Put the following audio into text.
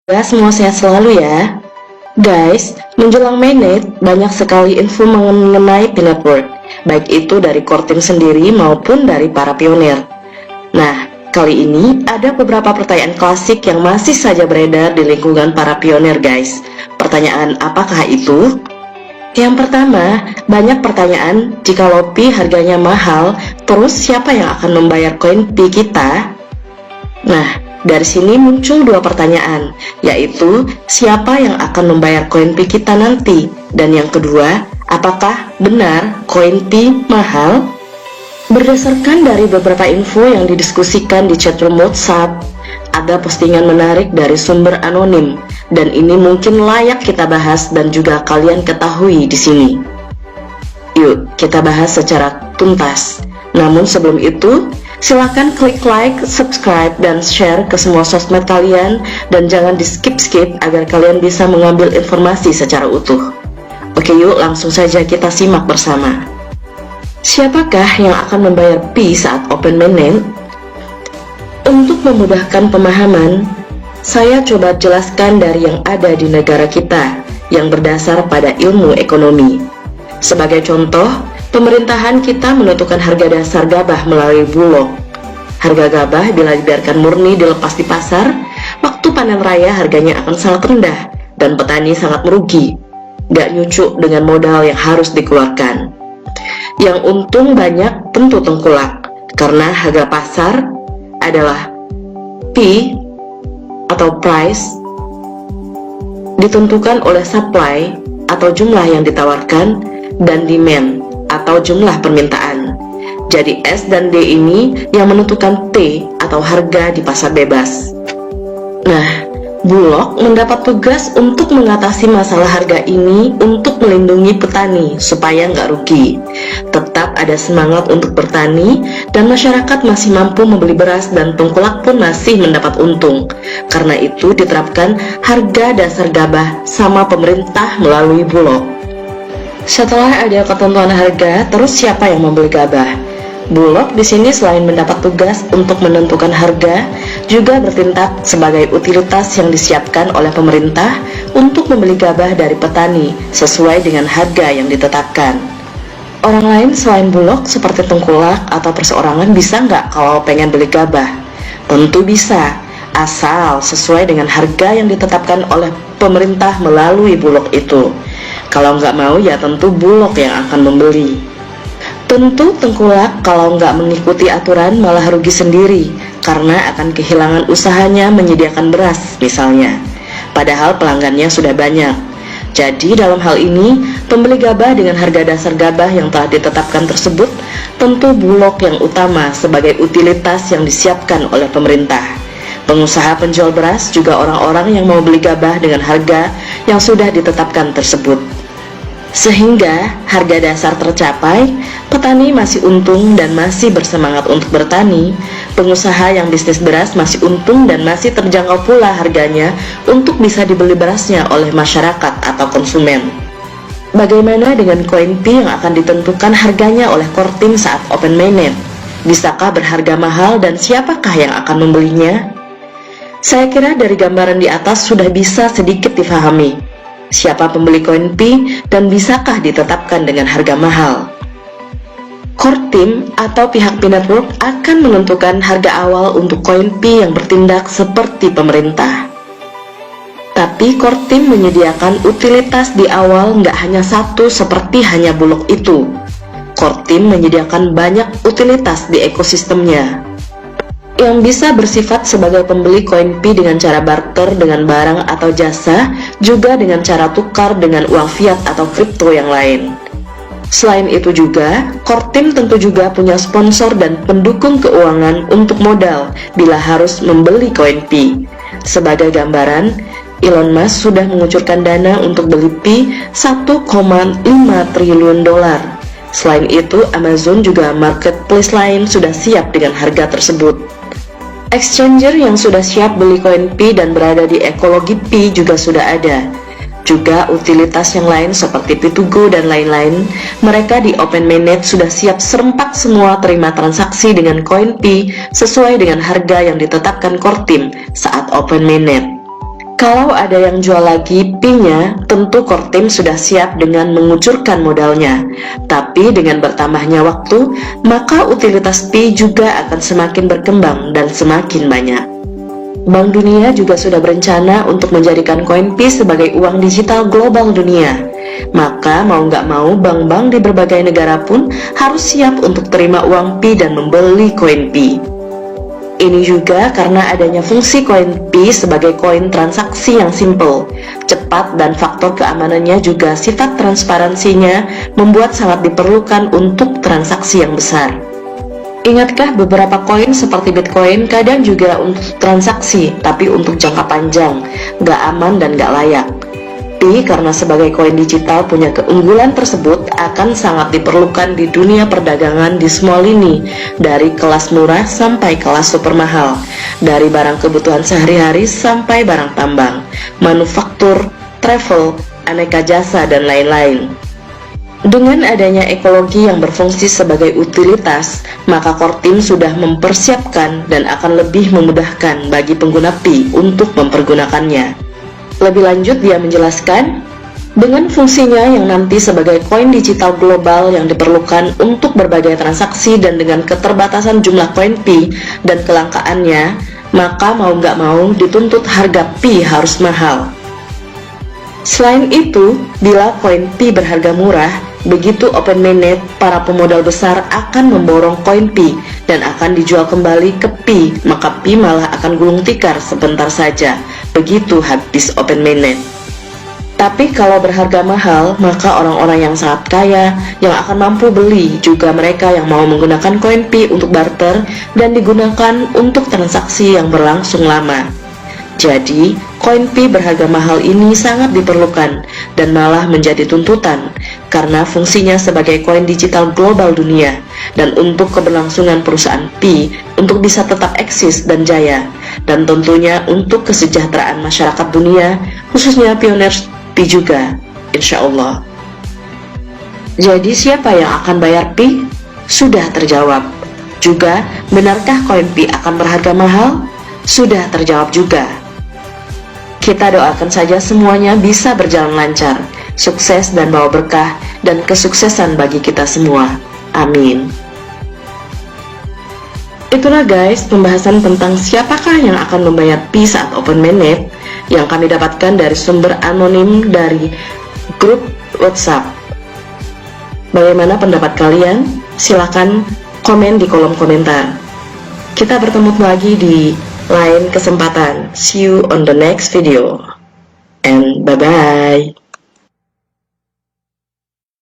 Ya, semua sehat selalu ya. Guys, menjelang mainnet, banyak sekali info mengenai P-Network, baik itu dari core team sendiri maupun dari para pionir. Nah, kali ini ada beberapa pertanyaan klasik yang masih saja beredar di lingkungan para pionir guys. Pertanyaan apakah itu? Yang pertama, banyak pertanyaan, jika Pi harganya mahal, terus siapa yang akan membayar koin Pi kita? Nah, dari sini muncul dua pertanyaan, yaitu siapa yang akan membayar koin Pi kita nanti? Dan yang kedua, apakah benar koin Pi mahal? Berdasarkan dari beberapa info yang didiskusikan di chatroom WhatsApp, ada postingan menarik dari sumber anonim, dan ini mungkin layak kita bahas dan juga kalian ketahui di sini. Yuk, kita bahas secara tuntas. Namun sebelum itu, silahkan klik like, subscribe, dan share ke semua sosmed kalian, dan jangan di skip-skip agar kalian bisa mengambil informasi secara utuh. Oke yuk, langsung saja kita simak bersama. Siapakah yang akan membayar Pi saat open mainnet? Untuk memudahkan pemahaman, saya coba jelaskan dari yang ada di negara kita, yang berdasar pada ilmu ekonomi. Sebagai contoh, pemerintahan kita menentukan harga dasar gabah melalui bulog. Harga gabah bila dibiarkan murni dilepas di pasar, waktu panen raya harganya akan sangat rendah dan petani sangat merugi. Gak nyucuk dengan modal yang harus dikeluarkan. Yang untung banyak tentu tengkulak, karena harga pasar adalah P atau price ditentukan oleh supply atau jumlah yang ditawarkan dan demand atau jumlah permintaan. Jadi S dan D ini yang menentukan T atau harga di pasar bebas. Nah, Bulog mendapat tugas untuk mengatasi masalah harga ini untuk melindungi petani supaya nggak rugi. Tetap ada semangat untuk bertani dan masyarakat masih mampu membeli beras dan tengkulak pun masih mendapat untung. Karena itu diterapkan harga dasar gabah sama pemerintah melalui Bulog. Setelah ada ketentuan harga, terus siapa yang membeli gabah? Bulog di sini selain mendapat tugas untuk menentukan harga, juga bertindak sebagai utilitas yang disiapkan oleh pemerintah untuk membeli gabah dari petani sesuai dengan harga yang ditetapkan. Orang lain selain Bulog seperti tengkulak atau perseorangan bisa nggak kalau pengen beli gabah? Tentu bisa, asal sesuai dengan harga yang ditetapkan oleh pemerintah melalui Bulog itu. Kalau nggak mau ya tentu Bulog yang akan membeli. Tentu tengkulak kalau nggak mengikuti aturan malah rugi sendiri karena akan kehilangan usahanya menyediakan beras misalnya. Padahal pelanggannya sudah banyak. Jadi dalam hal ini, pembeli gabah dengan harga dasar gabah yang telah ditetapkan tersebut tentu Bulog yang utama sebagai utilitas yang disiapkan oleh pemerintah. Pengusaha penjual beras juga orang-orang yang mau beli gabah dengan harga yang sudah ditetapkan tersebut. Sehingga harga dasar tercapai, petani masih untung dan masih bersemangat untuk bertani, pengusaha yang bisnis beras masih untung dan masih terjangkau pula harganya untuk bisa dibeli berasnya oleh masyarakat atau konsumen. Bagaimana dengan koin Pi yang akan ditentukan harganya oleh core team saat open mainnet? Bisakah berharga mahal dan siapakah yang akan membelinya? Saya kira dari gambaran di atas sudah bisa sedikit difahami siapa pembeli koin Pi dan bisakah ditetapkan dengan harga mahal. Core team atau pihak P-Network akan menentukan harga awal untuk koin Pi yang bertindak seperti pemerintah. Tapi core team menyediakan utilitas di awal nggak hanya satu seperti hanya Bulog itu. Core team menyediakan banyak utilitas di ekosistemnya yang bisa bersifat sebagai pembeli koin Pi dengan cara barter dengan barang atau jasa, juga dengan cara tukar dengan uang fiat atau kripto yang lain. Selain itu juga, core team tentu juga punya sponsor dan pendukung keuangan untuk modal bila harus membeli koin Pi. Sebagai gambaran, Elon Musk sudah mengucurkan dana untuk beli Pi 1,5 triliun dolar. Selain itu, Amazon juga marketplace lain sudah siap dengan harga tersebut. Exchanger yang sudah siap beli koin Pi dan berada di ekologi Pi juga sudah ada. Juga utilitas yang lain seperti P2Go dan lain-lain, mereka di open mainnet sudah siap serempak semua terima transaksi dengan koin Pi sesuai dengan harga yang ditetapkan core team saat open mainnet. Kalau ada yang jual lagi Pi-nya, tentu core team sudah siap dengan mengucurkan modalnya. Tapi dengan bertambahnya waktu, maka utilitas Pi juga akan semakin berkembang dan semakin banyak. Bank Dunia juga sudah berencana untuk menjadikan koin Pi sebagai uang digital global dunia. Maka mau nggak mau, bank-bank di berbagai negara pun harus siap untuk terima uang Pi dan membeli koin Pi. Ini juga karena adanya fungsi koin Pi sebagai koin transaksi yang simple, cepat, dan faktor keamanannya juga sifat transparansinya membuat sangat diperlukan untuk transaksi yang besar. Ingatkah beberapa koin seperti Bitcoin kadang juga untuk transaksi, tapi untuk jangka panjang, nggak aman dan nggak layak. Pi karena sebagai koin digital punya keunggulan tersebut akan sangat diperlukan di dunia perdagangan di semua lini, dari kelas murah sampai kelas super mahal, dari barang kebutuhan sehari-hari sampai barang tambang, manufaktur, travel, aneka jasa, dan lain-lain. Dengan adanya ekologi yang berfungsi sebagai utilitas, maka core team sudah mempersiapkan dan akan lebih memudahkan bagi pengguna Pi untuk mempergunakannya. Lebih lanjut, dia menjelaskan, dengan fungsinya yang nanti sebagai koin digital global yang diperlukan untuk berbagai transaksi dan dengan keterbatasan jumlah koin Pi dan kelangkaannya, maka mau nggak mau dituntut harga Pi harus mahal. Selain itu, bila koin Pi berharga murah, begitu open mainnet, para pemodal besar akan memborong koin Pi dan akan dijual kembali ke Pi, maka Pi malah akan gulung tikar sebentar saja, begitu habis open mainnet. Tapi kalau berharga mahal, maka orang-orang yang sangat kaya yang akan mampu beli, juga mereka yang mau menggunakan koin Pi untuk barter dan digunakan untuk transaksi yang berlangsung lama. Jadi, koin Pi berharga mahal ini sangat diperlukan dan malah menjadi tuntutan karena fungsinya sebagai koin digital global dunia dan untuk keberlangsungan perusahaan Pi untuk bisa tetap eksis dan jaya, dan tentunya untuk kesejahteraan masyarakat dunia, khususnya pioners Pi juga, insya Allah. Jadi siapa yang akan bayar Pi? Sudah terjawab. Juga, benarkah koin Pi akan berharga mahal? Sudah terjawab juga. Kita doakan saja semuanya bisa berjalan lancar, sukses dan bawa berkah dan kesuksesan bagi kita semua. Amin. Itulah guys pembahasan tentang siapakah yang akan membayar Pi saat open mainnet yang kami dapatkan dari sumber anonim dari grup WhatsApp. Bagaimana pendapat kalian? Silahkan komen di kolom komentar. Kita bertemu lagi di lain kesempatan. See you on the next video. And bye-bye.